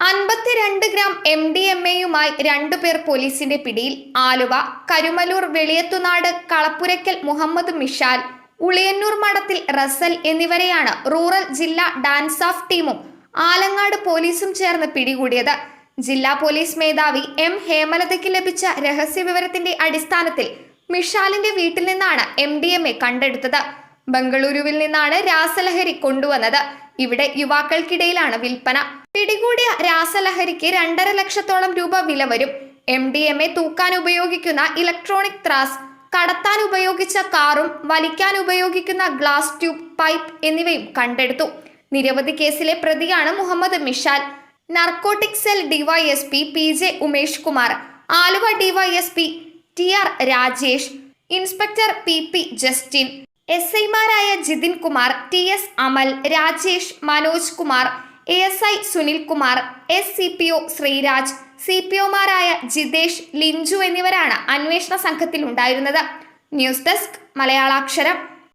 52 gram MDMA-യുമായി രണ്ടുപേർ പോലീസിന്റെ പിടിയിൽ. ആലുവ കരുമലൂർ വെളിയത്തുനാട് കളപ്പുരയ്ക്കൽ മുഹമ്മദ് മിഷാൽ, ഉളിയന്നൂർ മഠത്തിൽ റസൽ എന്നിവരെയാണ് റൂറൽ ജില്ലാ ഡാൻസ് ഓഫ് ടീമും ആലങ്ങാട് പോലീസും ചേർന്ന് പിടികൂടിയത്. ജില്ലാ പോലീസ് മേധാവി M ഹേമലതയ്ക്ക് ലഭിച്ച രഹസ്യവിവരത്തിന്റെ അടിസ്ഥാനത്തിൽ മിഷാലിന്റെ വീട്ടിൽ നിന്നാണ് MDMA കണ്ടെടുത്തത്. ബംഗളൂരുവിൽ നിന്നാണ് രാസലഹരി കൊണ്ടുവന്നത്. ഇവിടെ യുവാക്കൾക്കിടയിലാണ് വിൽപ്പന. പിടികൂടിയ രാസലഹരിക്ക് 2.5 ലക്ഷത്തോളം രൂപ വില വരും. MDMA തൂക്കാൻ ഉപയോഗിക്കുന്ന ഇലക്ട്രോണിക് ത്രാസ്, കടത്താൻ ഉപയോഗിച്ച കാറും വലിക്കാൻ ഉപയോഗിക്കുന്ന ഗ്ലാസ് ട്യൂബ്, പൈപ്പ് എന്നിവയും കണ്ടെടുത്തു. നിരവധി കേസിലെ പ്രതിയാണ് Muhammad Mishal. Narcotic cell DYSP PJ Umesh Kumar, Aluva DYSP TR Rajesh, inspector PP Justin, SI-മാരായ Jithin Kumar, TS Amal, Rajesh, Manoj Kumar, ASI Sunil Kumar, SCPO Sreeraj, CPO-മാരായ ജിതേഷ്, ലിഞ്ചു എന്നിവരാണ് അന്വേഷണ സംഘത്തിൽ ഉണ്ടായിരുന്നത്. News desk മലയാളാക്ഷരം.